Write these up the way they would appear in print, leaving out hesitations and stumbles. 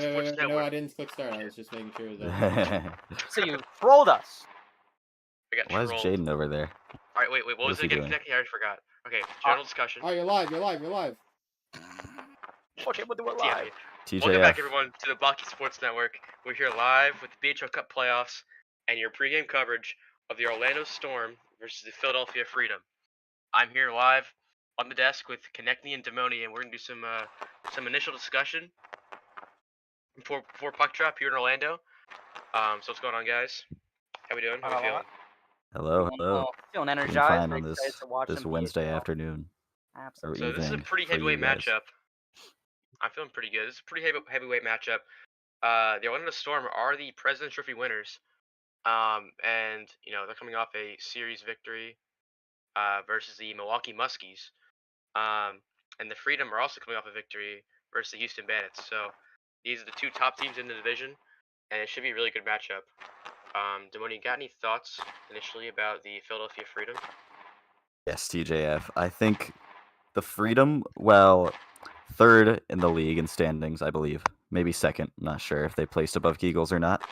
Sports No, Network. I didn't click start. I was just making sure that. So you trolled us. I got Why is trolled. Jaden over there? All right, wait. What was is it he again? doing? Connecting? I already forgot. Okay, general discussion. Oh, you're live. You're live. You're live. Okay, we'll do it Yeah. live. Welcome back, TJF. everyone, to the Blockey Sports Network. We're here live with the BHL Cup playoffs and your pregame coverage of the Orlando Storm versus the Philadelphia Freedom. I'm here live on the desk with Konechny and Demoni, and we're gonna do some initial discussion before puck drop here in Orlando. So what's going on, guys? How we doing? How we feeling? Hello. Feeling Doing energized. fine Very on excited to watch this some Wednesday BHL. afternoon. Absolutely. So this is a evening pretty for you heavyweight guys. matchup. I'm feeling pretty good. This is a pretty heavyweight matchup. The Orlando Storm are the President's Trophy winners, and they're coming off a series victory versus the Milwaukee Muskies, and the Freedom are also coming off a victory versus the Houston Bandits. So these are the two top teams in the division, and it should be a really good matchup. Demoni, you got any thoughts initially about the Philadelphia Freedom? Yes, TJF. I think the Freedom, well, third in the league in standings, I believe. Maybe second. I'm not sure if they placed above Eagles or not.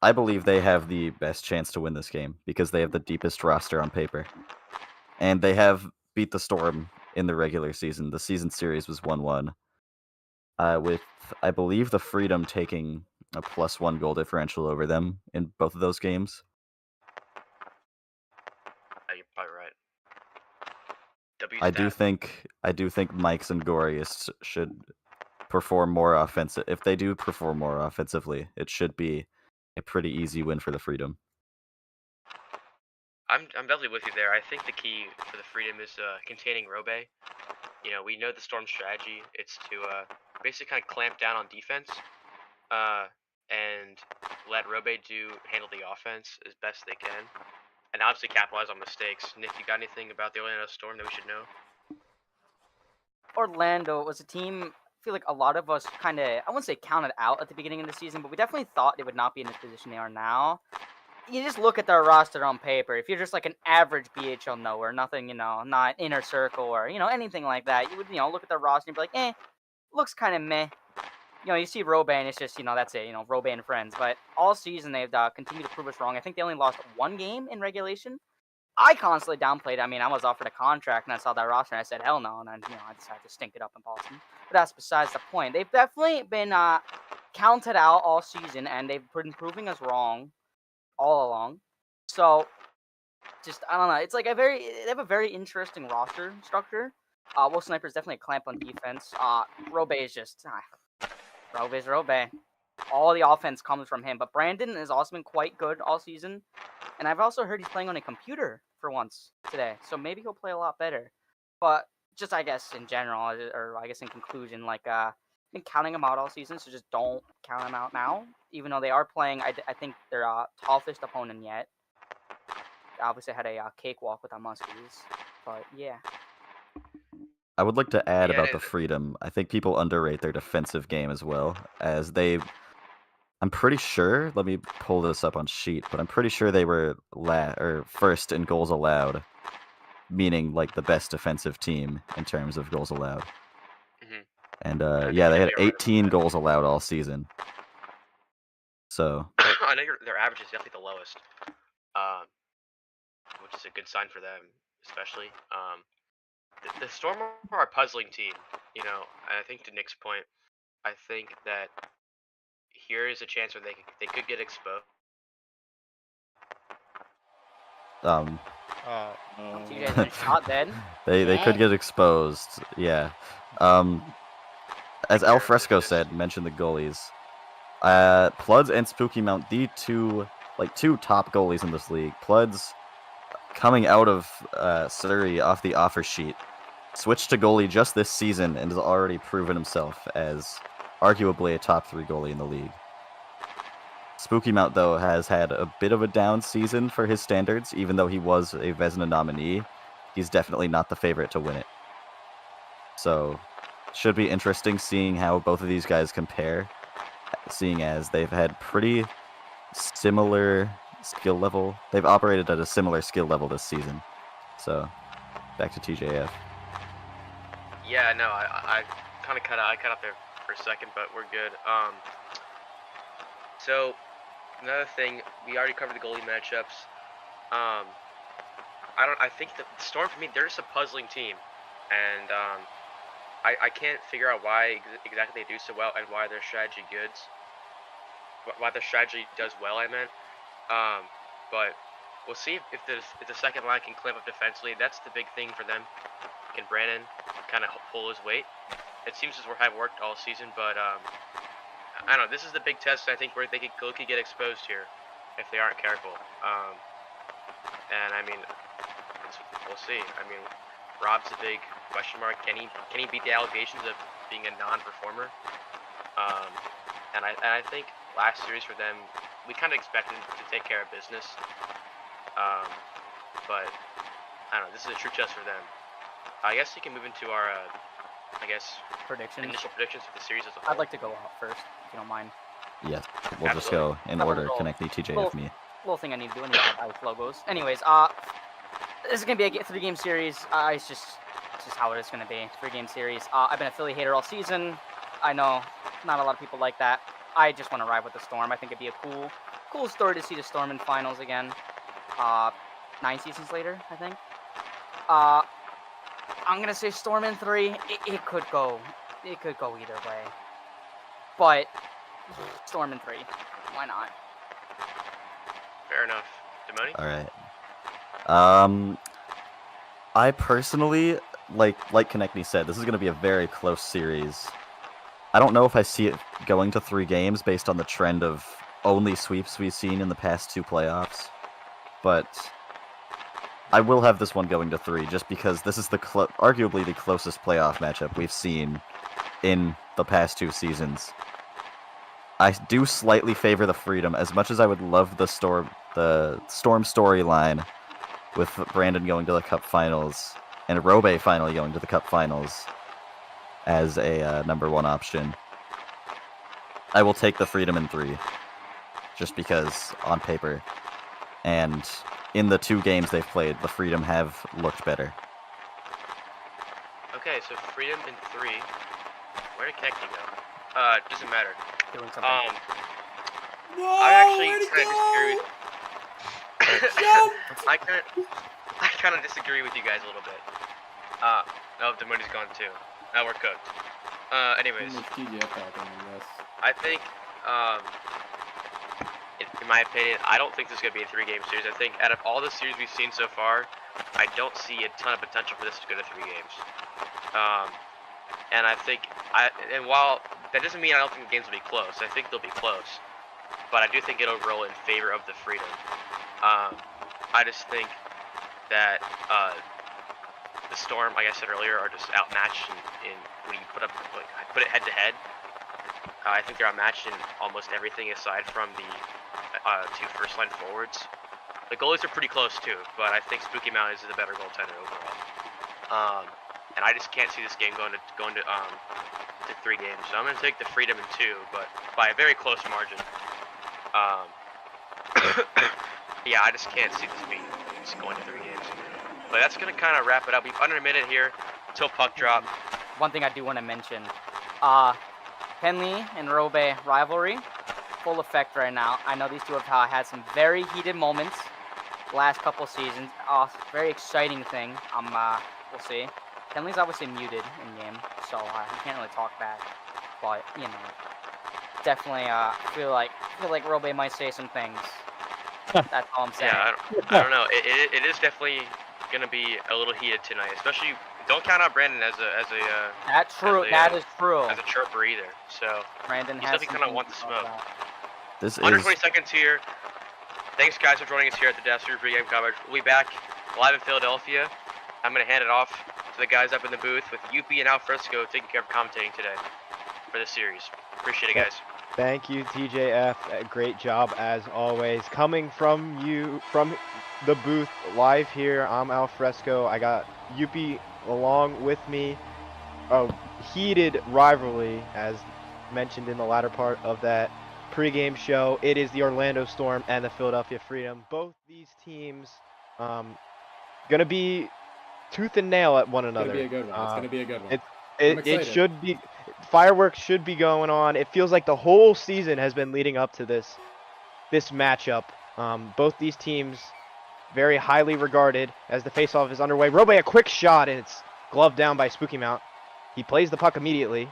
I believe they have the best chance to win this game because they have the deepest roster on paper. And they have beat the Storm in the regular season. The season series was 1-1. With, I believe, the Freedom taking a +1 goal differential over them in both of those games. You're probably right. I do think Mike's and Gorius should perform more offensive. If they do perform more offensively, it should be a pretty easy win for the Freedom. I'm definitely with you there. I think the key for the Freedom is containing Robe. We know the Storm strategy. It's to basically kind of clamp down on defense and let Robe handle the offense as best they can, and obviously capitalize on mistakes. Nick, you got anything about the Orlando Storm that we should know? Orlando was a team. I feel like a lot of us kind of, I wouldn't say counted out at the beginning of the season, but we definitely thought they would not be in the position they are now. You just look at their roster on paper. If you're just like an average BHL knower, nothing, not inner circle or, anything like that, you would, look at their roster and be like, looks kind of meh. You see Robe and it's just, that's it, Robe and friends. But all season they've continued to prove us wrong. I think they only lost one game in regulation. I constantly downplayed it. I mean, I was offered a contract and I saw that roster and I said, hell no. And then, I decided to stink it up in Boston. But that's besides the point. They've definitely been counted out all season and they've been proving us wrong all along. So, just, I don't know. It's like they have a very interesting roster structure. Will Sniper's definitely a clamp on defense. Robe is just, Robe is Robe. All the offense comes from him. But Brandon has also been quite good all season. And I've also heard he's playing on a computer for once today. So maybe he'll play a lot better. But just, I guess, in general, or I guess in conclusion, like, I've been counting them out all season, so just don't count them out now. Even though they are playing, I think their toughest opponent yet. They obviously had a cakewalk with the Muskies. But, yeah. I would like to add about the Freedom. I think people underrate their defensive game as well, as I'm pretty sure, let me pull this up on sheet, but I'm pretty sure they were first in goals allowed, meaning like the best defensive team in terms of goals allowed. Mm-hmm. And yeah, they had 18 goals allowed all season. So I know their average is definitely the lowest, which is a good sign for them, especially. The Storm are a puzzling team, and I think to Nick's point, I think that here is a chance where they could get exposed. TJ's been shot dead. They could get exposed, yeah. As Alfresco said, mention the goalies. Pluds and Spooky Mount, the two top goalies in this league. Pluds coming out of Surrey off the offer sheet, switched to goalie just this season and has already proven himself as arguably a top 3 goalie in the league. Spooky Mount, though, has had a bit of a down season for his standards, even though he was a Vezina nominee. He's definitely not the favorite to win it. So, should be interesting seeing how both of these guys compare, seeing as they've had pretty similar skill level. They've operated at a similar skill level this season. So, back to TJF. Yeah, no, I kind of cut out there for a second, but we're good. So another thing, we already covered the goalie matchups. I think the Storm, for me, they're just a puzzling team, and I can't figure out why exactly they do so well and why their strategy why their strategy does well. I meant, but we'll see if the second line can clamp up defensively. That's the big thing for them. Can Brandon kind of pull his weight? It seems as we have worked all season, but I don't know. This is the big test. I think where they could get exposed here if they aren't careful. And I mean, we'll see. I mean, Rob's a big question mark. Can he beat the allegations of being a non-performer? And I think last series for them, we kind of expected to take care of business. But I don't know. This is a true test for them. I guess we can move into our, Predictions. initial predictions for the series as a whole. I'd like to go out first, if you don't mind. Yes, we'll just go in order. Connect TJ Well, with me. Little thing I need to do. I need to add ice logos. Anyways, this is gonna be a 3-game series. It's just how it is gonna be. 3-game series. I've been a Philly hater all season. I know not a lot of people like that. I just want to ride with the Storm. I think it'd be a cool story to see the Storm in finals again. 9 seasons later, I think. I'm gonna say Storm in 3. It could go either way. But Storm in 3. Why not? Fair enough. Demoni? All right. I personally, like Konechny said, this is going to be a very close series. I don't know if I see it going to 3 games based on the trend of only sweeps we've seen in the past 2 playoffs. But I will have this one going to 3 just because this is arguably the closest playoff matchup we've seen in the past 2 seasons. I do slightly favor the Freedom, as much as I would love the Storm storyline with Brandon going to the Cup Finals and Robe finally going to the Cup Finals as a number 1 option. I will take the Freedom in 3, just because on paper and in the 2 games they've played, the Freedom have looked better. Okay, so Freedom in 3. Where did Konechny go? Doesn't matter. Doing something. I actually kind of disagree with. I kind of disagree with you guys a little bit. No, the money's gone too. Now we're cooked. Anyways, I think, in my opinion, I don't think this is gonna be a 3-game series. I think out of all the series we've seen so far, I don't see a ton of potential for this to go to 3 games. And I think and while that doesn't mean I don't think the games will be close. I think they'll be close, but I do think it'll roll in favor of the Freedom. I just think that the Storm, like I said earlier, are just outmatched in when you put it head to head. I think they're outmatched in almost everything aside from the 2 first-line forwards. The goalies are pretty close too, but I think Spooky Mountain is the better goaltender overall. And I just can't see this game going to 3 games. So I'm going to take the Freedom in 2, but by a very close margin. Yeah, I just can't see this going to 3 games. But that's going to kind of wrap it up. We've under a minute here till puck drop. One thing I do want to mention, Henley and Robe rivalry, full effect right now. I know these two have had some very heated moments the last couple seasons. Very exciting thing. We'll see. Henley's obviously muted in game, so he can't really talk back. But you know, definitely feel like Robe might say some things. That's all I'm saying. Yeah, I don't know. It is definitely gonna be a little heated tonight, especially. Don't count out Brandon as a. That's true. That is true. As a chirper either. So Brandon he's has definitely kind of want the smoke. This is 120 seconds here. Thanks guys for joining us here at the Dash pregame coverage. We'll be back live in Philadelphia. I'm gonna hand it off to the guys up in the booth with Youppi and Alfresco taking care of commentating today for this series. Appreciate it, guys. Thank you, TJF. Great job as always. Coming from the booth live here, I'm Alfresco. I got Youppi along with me. A heated rivalry, as mentioned in the latter part of that pregame show. It is the Orlando Storm and the Philadelphia Freedom. Both these teams gonna be tooth and nail at one another. It's gonna be a good one. It's gonna be a good one. It should be. fireworks should be going on. It feels like the whole season has been leading up to this matchup. Both these teams very highly regarded as the face-off is underway. Robe, a quick shot, and it's gloved down by Spooky Mount. He plays the puck immediately.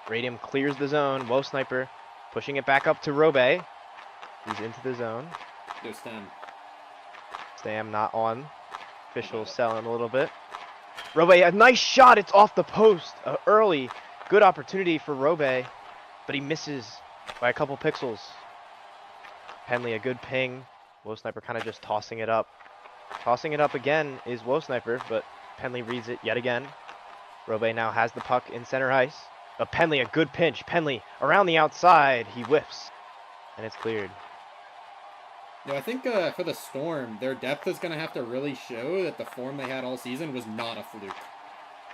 Radium clears the zone. ohLuvv pushing it back up to Robe. He's into the zone. Go Stem. Stam not on. Official selling a little bit. Robe, a nice shot. It's off the post. Early. Good opportunity for Robe, but he misses by a couple pixels. Penley, a good ping. ohLuvv kind of just tossing it up. Tossing it up again is ohLuvv, but Penley reads it yet again. Robe now has the puck in center ice. But Penley, a good pinch. Penley around the outside. He whiffs, and it's cleared. No, I think for the Storm, their depth is going to have to really show that the form they had all season was not a fluke.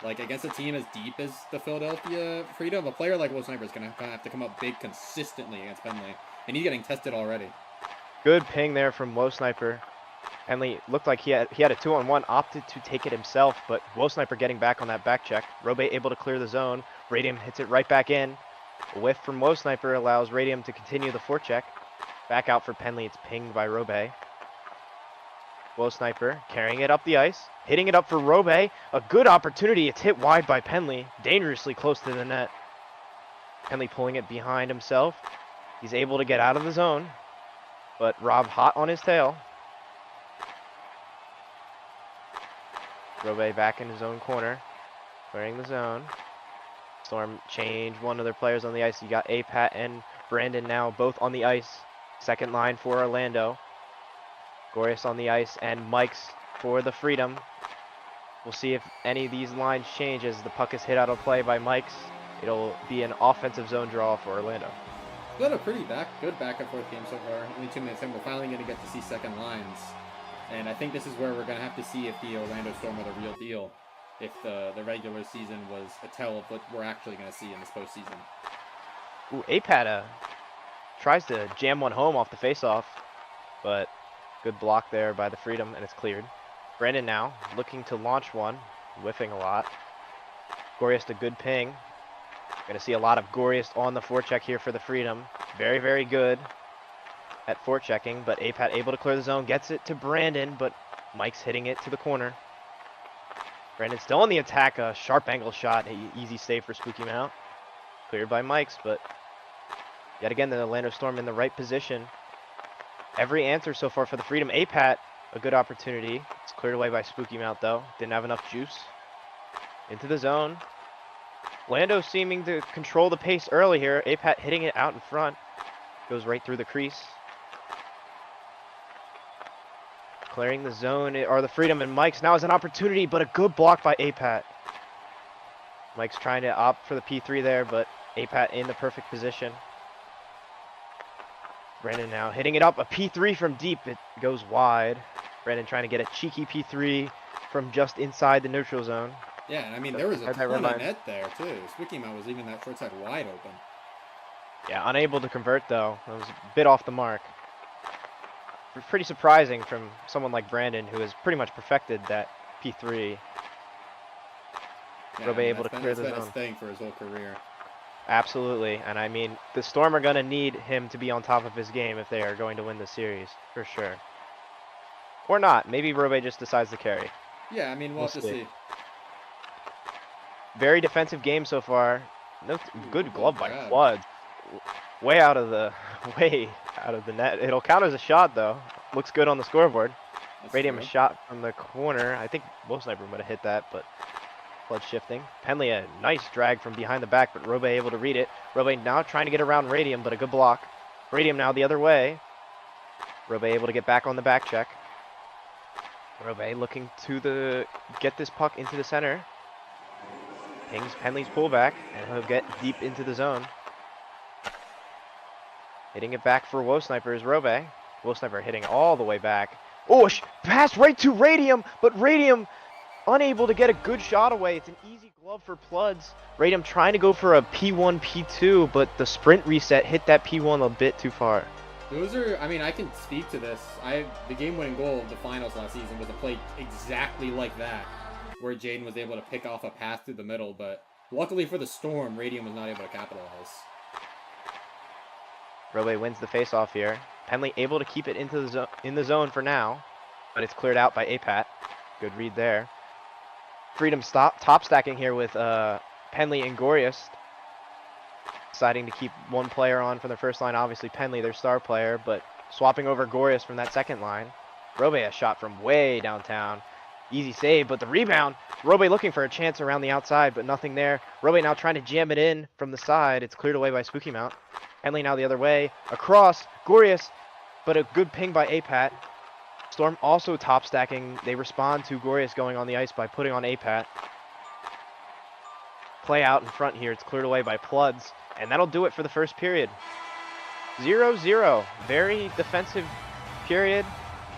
Like, against a team as deep as the Philadelphia Freedom, a player like ohLuvv is going to have to come up big consistently against Penley. And he's getting tested already. Good ping there from ohLuvv. Penley looked like he had a 2-on-1, opted to take it himself, but ohLuvv getting back on that back check. Robe able to clear the zone. Radium hits it right back in. A whiff from ohLuvv allows Radium to continue the forecheck. Back out for Penley. It's pinged by Robe. ohLuvv carrying it up the ice. Hitting it up for Robe. A good opportunity. It's hit wide by Penley. Dangerously close to the net. Penley pulling it behind himself. He's able to get out of the zone. But Rob hot on his tail. Robe back in his own corner. Clearing the zone. Storm change one of their players on the ice. You got Apat and Brandon now both on the ice. Second line for Orlando. Gorius on the ice and Mike's for the Freedom. We'll see if any of these lines change as the puck is hit out of play by Mike's. It'll be an offensive zone draw for Orlando. We've got a pretty good back and forth game so far. Only 2 minutes in, we're finally going to get to see second lines. And I think this is where we're going to have to see if the Orlando Storm are the real deal. If the regular season was a tell of what we're actually going to see in this postseason. Ooh, Apat tries to jam one home off the faceoff, but good block there by the Freedom, and it's cleared. Brandon now looking to launch one, whiffing a lot. Gorius a good ping. Going to see a lot of Gorius on the forecheck here for the Freedom. Very, very good at forechecking, but Apat able to clear the zone, gets it to Brandon, but Mike's hitting it to the corner. Brandon still on the attack, a sharp angle shot, easy save for Spooky Mount. Cleared by Mike's, but yet again the Orlando Storm in the right position. Every answer so far for the Freedom. Apat, a good opportunity. It's cleared away by Spooky Mount though. Didn't have enough juice. Into the zone. Orlando seeming to control the pace early here. Apat hitting it out in front. Goes right through the crease. Clearing the zone are the Freedom, and Mike's now has an opportunity, but a good block by Apat. Mike's trying to opt for the P3 there, but Apat in the perfect position. Brandon now hitting it up, a P3 from deep, it goes wide. Brandon trying to get a cheeky P3 from just inside the neutral zone. Yeah, and I mean, there was a ton of net there, too. Spooky Mount was leaving that short side wide open. Yeah, unable to convert, though. It was a bit off the mark. Pretty surprising from someone like Brandon, who has pretty much perfected that P3. Yeah, Robe able to clear the zone. That's been his thing for his whole career. Absolutely, and I mean, the Storm are going to need him to be on top of his game if they are going to win the series, for sure. Or not. Maybe Robe just decides to carry. Yeah, I mean, we'll have to see. Very defensive game so far. No, good glove by Quad. Way out of the net. It'll count as a shot though. Looks good on the scoreboard. Radium a shot from the corner. I think ohLuvv would have hit that, but Flood shifting. Penley a nice drag from behind the back, but Robe able to read it. Robe now trying to get around Radium, but a good block. Radium now the other way. Robe able to get back on the back check. Robe looking to get this puck into the center. Pings Penley's pullback, and he'll get deep into the zone. Hitting it back for ohLuvv is Robe. ohLuvv hitting all the way back. Oh, pass right to Radium, but Radium unable to get a good shot away. It's an easy glove for Pluds. Radium trying to go for a P1, P2, but the sprint reset hit that P1 a bit too far. Those are, I mean, I can speak to this. The game-winning goal of the finals last season was a play exactly like that, where Jaden was able to pick off a pass through the middle, but Luckily for the Storm, Radium was not able to capitalize. Robe wins the face-off here. Penley able to keep it in the zone for now, but it's cleared out by Apat. Good read there. Freedom top stacking here with Penley and Gorius. Deciding to keep one player on from the first line. Obviously Penley, their star player, but swapping over Gorius from that second line. Robe a shot from way downtown. Easy save, but the rebound. Robe looking for a chance around the outside, but nothing there. Robe now trying to jam it in from the side. It's cleared away by Spooky Mount. Penley now the other way. Across. Gorius, but a good ping by Apat. Storm also top stacking. They respond to Gorius going on the ice by putting on Apat. Play out in front here. It's cleared away by Pluds. And that'll do it for the first period. 0-0. Very defensive period.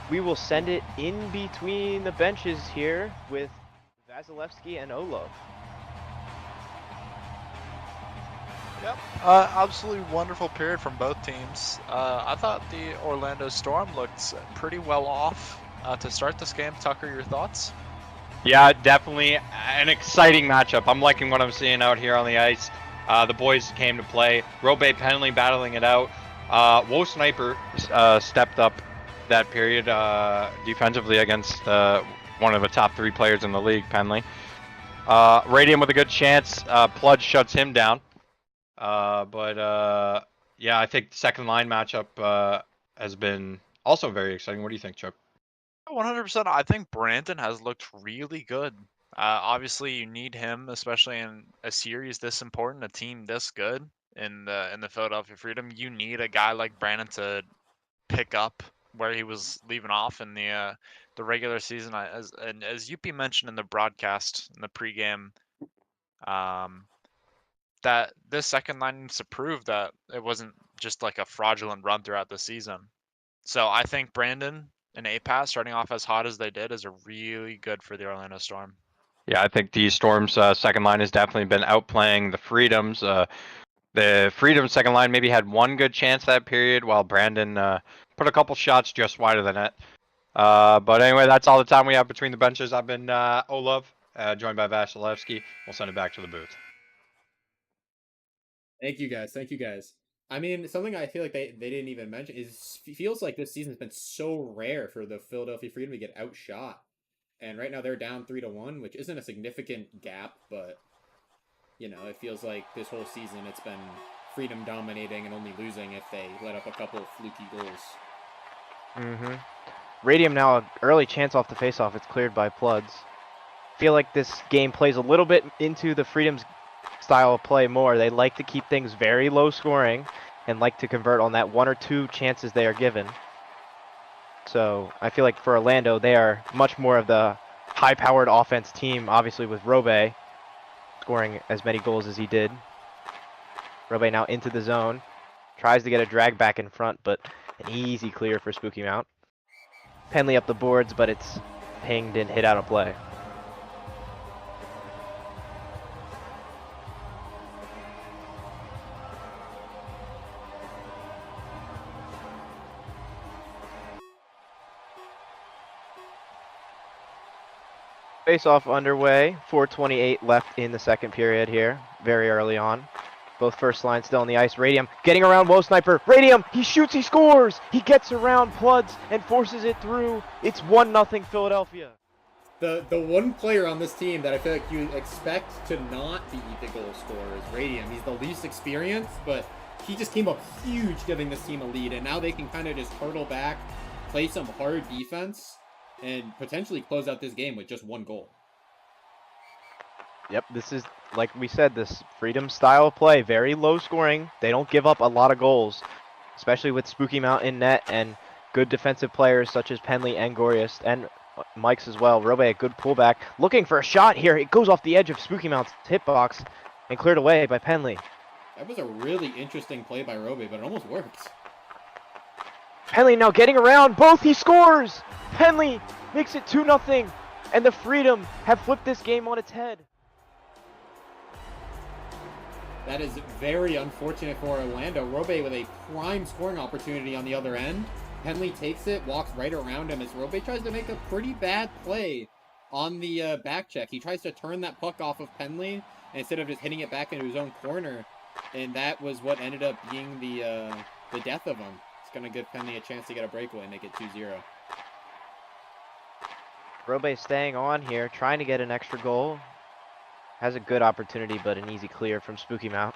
We will send it in between the benches here with Vasilevsky and ohLuvv. Yep, absolutely wonderful period from both teams. I thought the Orlando Storm looked pretty well off to start this game. Tucker, your thoughts? Yeah, definitely an exciting matchup. I'm liking what I'm seeing out here on the ice. The boys came to play. Robe Penley battling it out. WoSniper stepped up that period defensively against one of the top 3 players in the league, Penley. Radium with a good chance. Pludge shuts him down. Yeah, I think the second line matchup has been also very exciting. What do you think, Chuck? 100%. I think Brandon has looked really good. Obviously, you need him, especially in a series this important, a team this good in the Philadelphia Freedom. You need a guy like Brandon to pick up where he was leaving off in the regular season. As Youppi mentioned in the broadcast in the pregame, that this second line needs to prove that it wasn't just like a fraudulent run throughout the season. So I think Brandon and Apat starting off as hot as they did is really good for the Orlando Storm. Yeah, I think the Storm's second line has definitely been outplaying the Freedoms. The Freedom second line maybe had one good chance that period, while Brandon put a couple shots just wide of the net. But anyway, that's all the time we have between the benches. I've been ohLuvv, joined by Vasilevsky. We'll send it back to the booth. Thank you guys. Thank you guys. I mean, something I feel like they didn't even mention is feels like this season's been so rare for the Philadelphia Freedom to get outshot. And right now they're down 3-1, which isn't a significant gap, but you know, it feels like this whole season it's been Freedom dominating and only losing if they let up a couple of fluky goals. Radium now an early chance off the faceoff. It's cleared by Pluds. Feel like this game plays a little bit into the Freedom's style of play more. They like to keep things very low scoring and like to convert on that 1 or 2 chances they are given. So I feel like for Orlando, they are much more of the high-powered offense team, obviously with Robe scoring as many goals as he did. Robe now into the zone. Tries to get a drag back in front, but an easy clear for Spooky Mount. Penley up the boards, but it's pinged and hit out of play. Face-off underway. 4:28 left in the second period here. Very early on. Both first lines still on the ice. Radium getting around WoSniper. Radium, he shoots, he scores! He gets around Pluds and forces it through. It's 1-0 Philadelphia. The one player on this team that I feel like you expect to not be the goal scorer is Radium. He's the least experienced, but he just came up huge giving this team a lead, and now they can kind of just hurdle back, play some hard defense, and potentially close out this game with just 1 goal. Yep, this is, like we said, this Freedom style of play. Very low scoring. They don't give up a lot of goals, especially with Spooky Mount in net and good defensive players such as Penley and Gorius and Mike's as well. Robe, a good pullback. Looking for a shot here. It goes off the edge of Spooky Mount's hitbox and cleared away by Penley. That was a really interesting play by Robe, but it almost worked. Penley now getting around both. He scores! Penley makes it 2-0, and the Freedom have flipped this game on its head. That is very unfortunate for Orlando. Robe with a prime scoring opportunity on the other end. Penley takes it, walks right around him as Robe tries to make a pretty bad play on the back check. He tries to turn that puck off of Penley, instead of just hitting it back into his own corner, and that was what ended up being the death of him. It's going to give Penley a chance to get a breakaway and make it 2-0. Robe staying on here, trying to get an extra goal. Has a good opportunity, but an easy clear from Spooky Mount.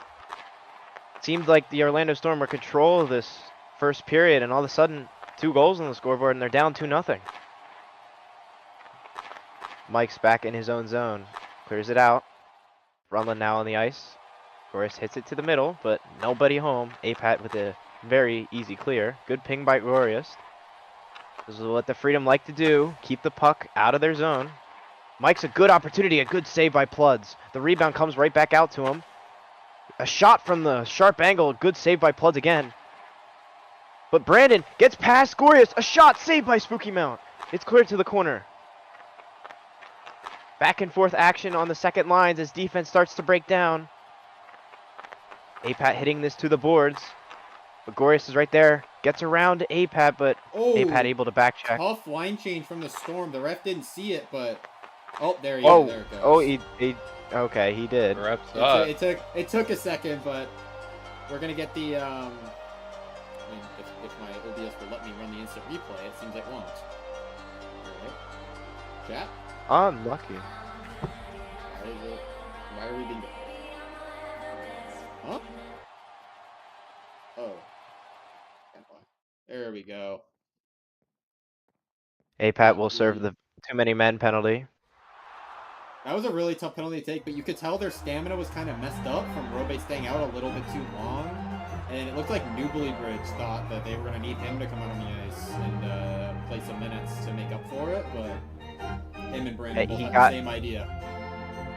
Seemed like the Orlando Storm were control of this first period, and all of a sudden, 2 goals on the scoreboard, and they're down 2-0. Mike's back in his own zone. Clears it out. Runland now on the ice. Goris hits it to the middle, but nobody home. Apat with a very easy clear. Good ping by Glorious. This is what the Freedom like to do. Keep the puck out of their zone. Mike's a good opportunity, a good save by Pluds. The rebound comes right back out to him. A shot from the sharp angle, good save by Pluds again. But Brandon gets past Glorious. A shot saved by Spooky Mount. It's cleared to the corner. Back and forth action on the second lines as defense starts to break down. Apat hitting this to the boards. But Glorious is right there. Gets around Apat, but Apat able to back check. Tough line change from the Storm. The ref didn't see it, but there he Oh, is. There it goes. oh, he okay, he did. Ref's up. It took a second, but we're gonna get the I mean, if my OBS will let me run the instant replay, it seems it won't. Alright. Chat? Unlucky. Why are we being... Huh? Oh. There we go. Apat will serve the too many men penalty. That was a really tough penalty to take, but you could tell their stamina was kind of messed up from Robe staying out a little bit too long. And it looked like Newbly Bridge thought that they were going to need him to come out on the ice and play some minutes to make up for it, but him and Brandon both had the same idea.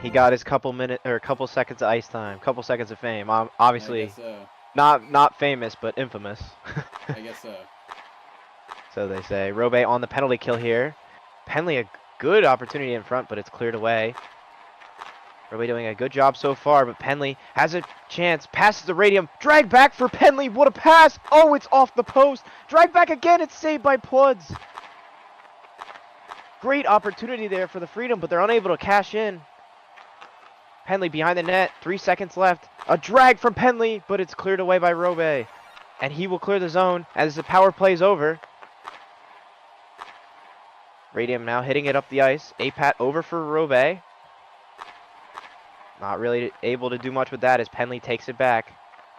He got his couple seconds of ice time, couple seconds of fame. Obviously, not famous, but infamous. I guess so. So they say. Robe on the penalty kill here. Penley a good opportunity in front, but it's cleared away. Robe doing a good job so far, but Penley has a chance. Passes the radium. Drag back for Penley. What a pass. Oh, it's off the post. Drag back again. It's saved by Pluds. Great opportunity there for the Freedom, but they're unable to cash in. Penley behind the net. 3 seconds left. A drag from Penley, but it's cleared away by Robe. And he will clear the zone as the power play is over. Radium now hitting it up the ice. Apat over for Robe. Not really able to do much with that as Penley takes it back.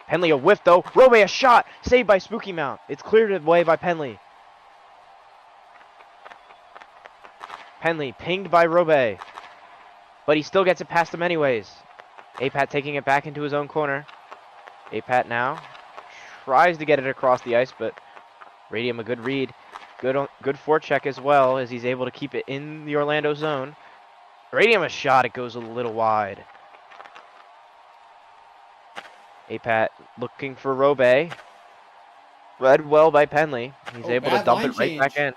Penley a whiff though. Robe a shot. Saved by Spooky Mount. It's cleared away by Penley. Penley pinged by Robe. But he still gets it past him anyways. Apat taking it back into his own corner. Apat now tries to get it across the ice, but Radium a good read. Good forecheck as well as he's able to keep it in the Orlando zone. Radium a shot. It goes a little wide. Apat looking for Robe. Read well by Penley. He's able to dump it right back in.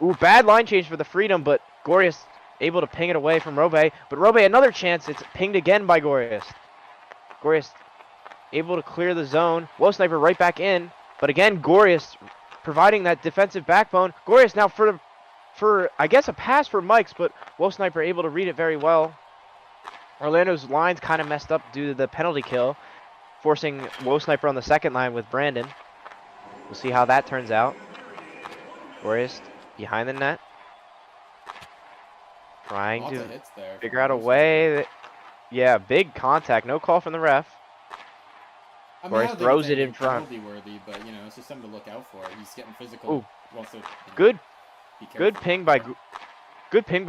Ooh, bad line change for the Freedom, but Glorious able to ping it away from Robe. But Robe another chance. It's pinged again by Glorious. Glorious able to clear the zone. Sniper right back in. But again, Glorious providing that defensive backbone. Glorious now for I guess a pass for Mike's, but Sniper able to read it very well. Orlando's lines kind of messed up due to the penalty kill, forcing Sniper on the second line with Brandon. We'll see how that turns out. Glorious behind the net. Trying to figure out a way that, yeah, big contact. No call from the ref. Glorious throws it in front. Worthy, but you know, it's just something to look out for. He's getting physical. Ooh. Good ping by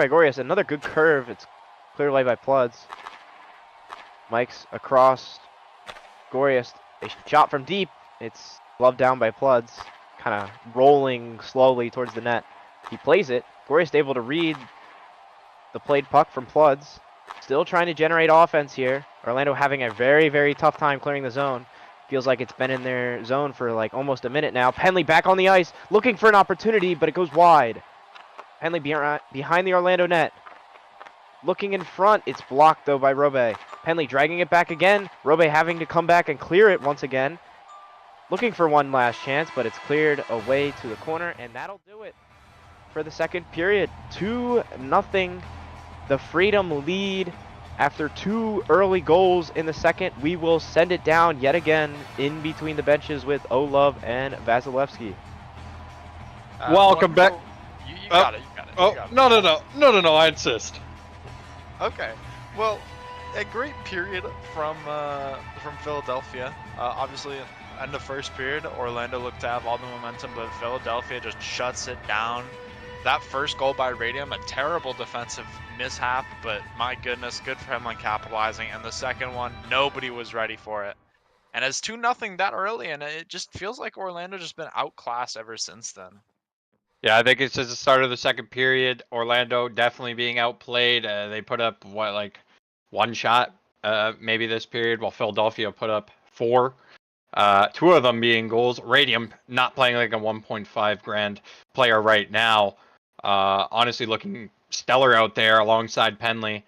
Glorious. Another good curve. It's cleared away by Pluds. Mike's across. Glorious. A shot from deep. It's gloved down by Pluds. Kind of rolling slowly towards the net. He plays it. Glorious able to read the played puck from Pluds. Still trying to generate offense here. Orlando having a very, very tough time clearing the zone. Feels like it's been in their zone for like almost a minute now. Penley back on the ice, looking for an opportunity, but it goes wide. Penley behind the Orlando net. Looking in front, it's blocked though by Robe. Penley dragging it back again. Robe having to come back and clear it once again. Looking for one last chance, but it's cleared away to the corner, and that'll do it for the second period. 2-0. The Freedom lead After 2 early goals in the second, we will send it down yet again in between the benches with ohLuvv and Vasilevsky. Welcome back. You got it. You got it. Oh, you got it. no, I insist. Okay. Well, a great period from Philadelphia. Obviously, in the first period, Orlando looked to have all the momentum, but Philadelphia just shuts it down. That first goal by Radium, a terrible defensive mishap, but my goodness, good for him on capitalizing. And the second one, nobody was ready for it. And it's 2-0 that early, and it just feels like Orlando just been outclassed ever since then. Yeah, I think it's just the start of the second period. Orlando definitely being outplayed. They put up like 1 shot maybe this period, while Philadelphia put up 4. 2 of them being goals. Radium not playing like a 1.5 grand player right now. Honestly, looking stellar out there alongside Penley.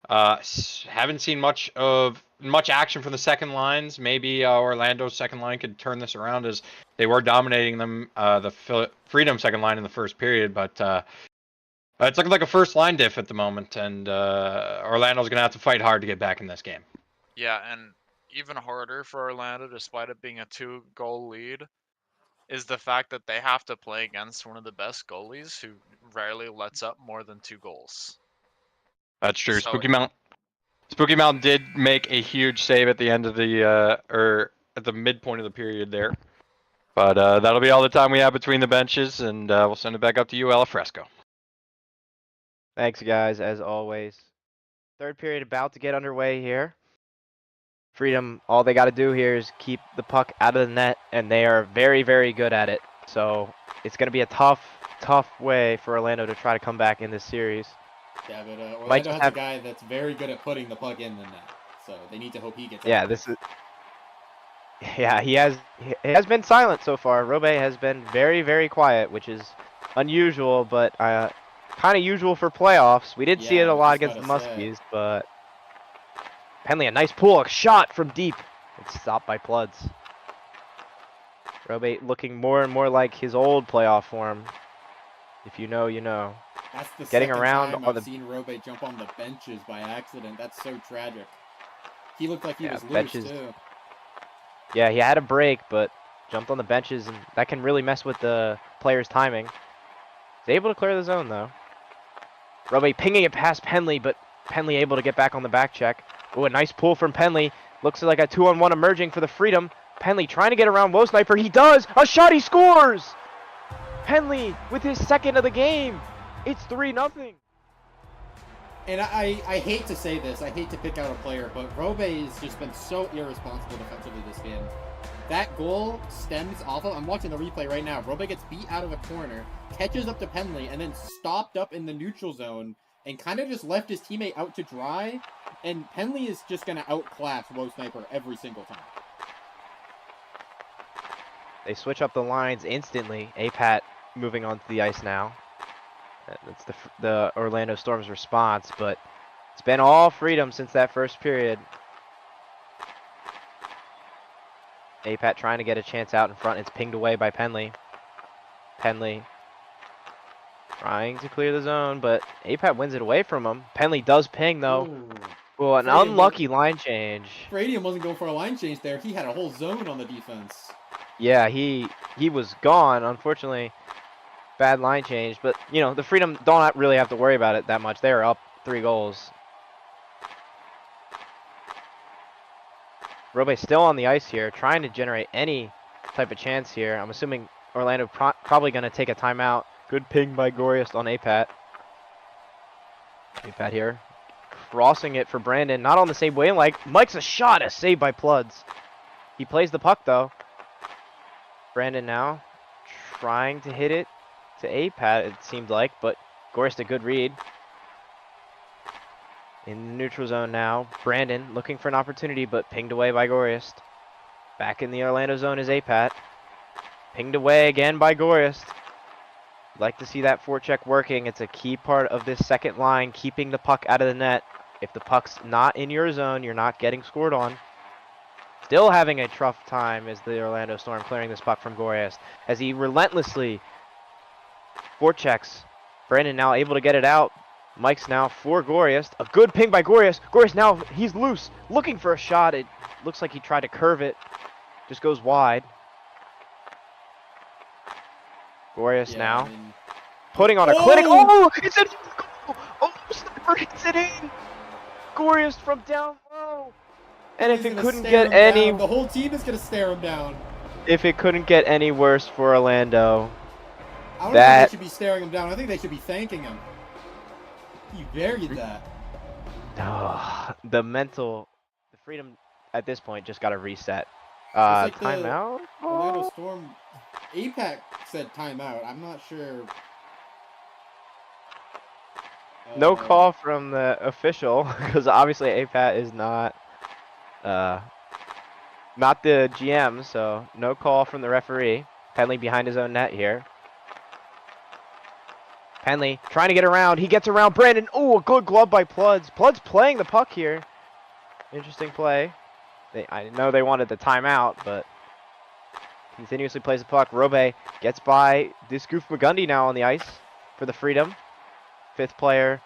Haven't seen much action from the second lines. Maybe Orlando's second line could turn this around, as they were dominating them, the Freedom second line in the first period. But it's looking like a first line diff at the moment, and Orlando's going to have to fight hard to get back in this game. Yeah, and even harder for Orlando, despite it being a 2-goal lead, is the fact that they have to play against one of the best goalies who rarely lets up more than 2 goals. That's true. So- Spooky Mountain did make a huge save at the end of the or at the midpoint of the period there. But that'll be all the time we have between the benches, and we'll send it back up to you, Alfresco. Thanks, guys, as always. Third period about to get underway here. Freedom, all they got to do here is keep the puck out of the net, and they are very, very good at it. So it's going to be a tough way for Orlando to try to come back in this series. Yeah, but Orlando has a guy that's very good at putting the puck in the net, so they need to hope he gets. Yeah, he has been silent so far. Robe has been very, very quiet, which is unusual, but kind of usual for playoffs. We did see it a lot against the Muskies, but Penley, a nice pull, a shot from deep. It's stopped by Pluds. Robe looking more and more like his old playoff form. If you know, you know. That's the getting second around time on I've seen Robe jump on the benches by accident. That's so tragic. He looked like he was loose too. Yeah, he had a break, but jumped on the benches, and that can really mess with the player's timing. He's able to clear the zone though. Robe pinging it past Penley, but Penley able to get back on the back check. Ooh, a nice pull from Penley. Looks like a 2-on-1 emerging for the Freedom. Penley trying to get around ohSniper. He does! A shot, he scores! Penley with his second of the game. It's 3-0. And I hate to say this. I hate to pick out a player, but Robe has just been so irresponsible defensively this game. That goal stems off of... I'm watching the replay right now. Robe gets beat out of a corner, catches up to Penley, and then stopped up in the neutral zone and kind of just left his teammate out to dry. And Penley is just going to outclass ohSniper every single time. They switch up the lines instantly. APAT moving onto the ice now. That's the Orlando Storm's response, but it's been all Freedom since that first period. APAT trying to get a chance out in front. It's pinged away by Penley. Penley trying to clear the zone, but APAT wins it away from him. Penley does ping, though. Well, an unlucky line change. Radium wasn't going for a line change there. He had a whole zone on the defense. Yeah, he was gone, unfortunately. Bad line change, but, you know, the Freedom don't really have to worry about it that much. They are up 3 goals. Robe still on the ice here, trying to generate any type of chance here. I'm assuming Orlando probably going to take a timeout. Good ping by Goriest on APAT. APAT here. Crossing it for Brandon. Not on the same way. Like, Mike's a shot. A save by Pluds. He plays the puck, though. Brandon now trying to hit it to APAT, it seemed like, but Goriest a good read. In the neutral zone now. Brandon looking for an opportunity, but pinged away by Goriest. Back in the Orlando zone is APAT. Pinged away again by Goriest. Like to see that forecheck working. It's a key part of this second line, keeping the puck out of the net. If the puck's not in your zone, you're not getting scored on. Still having a tough time is the Orlando Storm clearing this puck from Goriest as he relentlessly forechecks. Brandon now able to get it out. Mike's now for Goriest. A good ping by Goriest. Goriest now, he's loose. Looking for a shot. It looks like he tried to curve it. Just goes wide. Goriest now. I mean, Putting on a clinic. Oh! It's in! Oh, Sniper hits it in! Goriest from down low. And if it couldn't get any... The whole team is going to stare him down. If it couldn't get any worse for Orlando... I don't think they should be staring him down. I think they should be thanking him. He buried that. The freedom at this point just got to reset. Like timeout? Orlando Storm, APAC said timeout. I'm not sure. No call from the official, because obviously APAC is not the GM, so no call from the referee. Penley behind his own net here. Penley trying to get around. He gets around Brandon. Oh, a good glove by Pluds. Pluds playing the puck here. Interesting play. I know they wanted the timeout, but continuously plays the puck. Robe gets by Discoof Magundy now on the ice for the Freedom. Fifth player.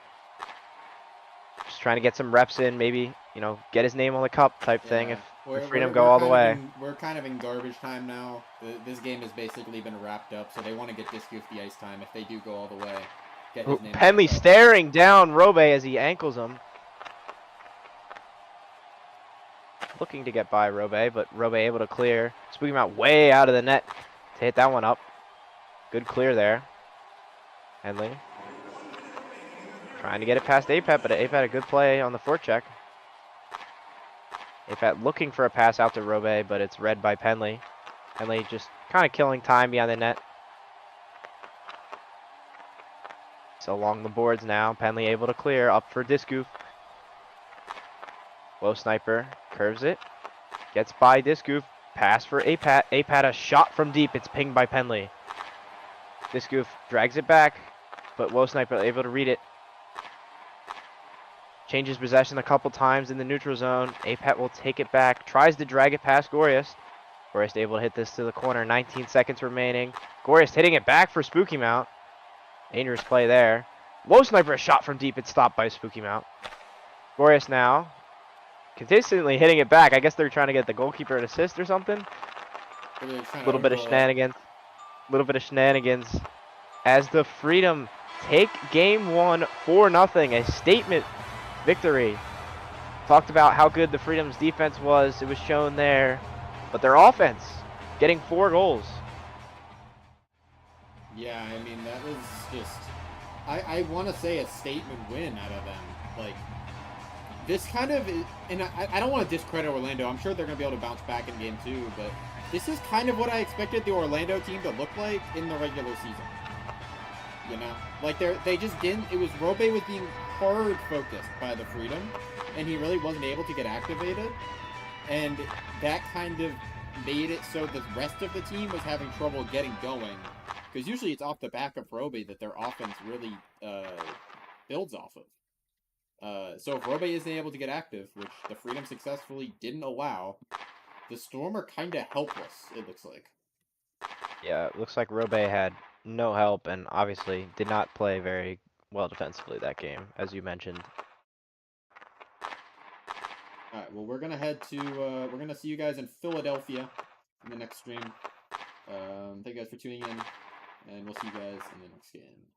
Just trying to get some reps in, maybe, you know, get his name on the cup type thing if the Freedom go all the way. We're kind of in garbage time now. This game has basically been wrapped up, so they want to get Discoof the ice time if they do go all the way. Get his name Penley staring down Robe as he ankles him. Looking to get by Robe, but Robe able to clear. Spooking him out way out of the net to hit that one up. Good clear there. Henley. Trying to get it past APAT, but APAT a good play on the forecheck. APAT looking for a pass out to Robe, but it's read by Penley. Penley just kind of killing time behind the net. So along the boards now, Penley able to clear up for Discoof. Low Sniper curves it, gets by Discoof, pass for APAT. APAT a shot from deep, it's pinged by Penley. Discoof drags it back, but Low Sniper able to read it. Changes possession a couple times in the neutral zone. APAT will take it back, tries to drag it past Goriest. Goriest able to hit this to the corner, 19 seconds remaining. Goriest hitting it back for Spooky Mount. Dangerous play there. Low Sniper a shot from deep, it's stopped by Spooky Mount. Goriest now consistently hitting it back. I guess they're trying to get the goalkeeper an assist or something. A little bit of shenanigans. A little bit of shenanigans. As the Freedom take game one 4-0. A statement victory. Talked about how good the Freedom's defense was. It was shown there. But their offense getting 4 goals. Yeah, I mean, that was just... I want to say a statement win out of them. Like, this kind of... And I don't want to discredit Orlando. I'm sure they're going to be able to bounce back in game 2. But this is kind of what I expected the Orlando team to look like in the regular season. You know? Like, they just didn't... It was... Robe was being hard focused by the Freedom. And he really wasn't able to get activated. And that kind of made it so the rest of the team was having trouble getting going. Because usually it's off the back of Robe that their offense really builds off of. So if Robe isn't able to get active, which the Freedom successfully didn't allow, the Storm are kind of helpless, it looks like. Yeah, it looks like Robe had no help and obviously did not play very well defensively that game, as you mentioned. Alright, well, we're going to head to... we're going to see you guys in Philadelphia in the next stream. Thank you guys for tuning in. And we'll see you guys in the next game.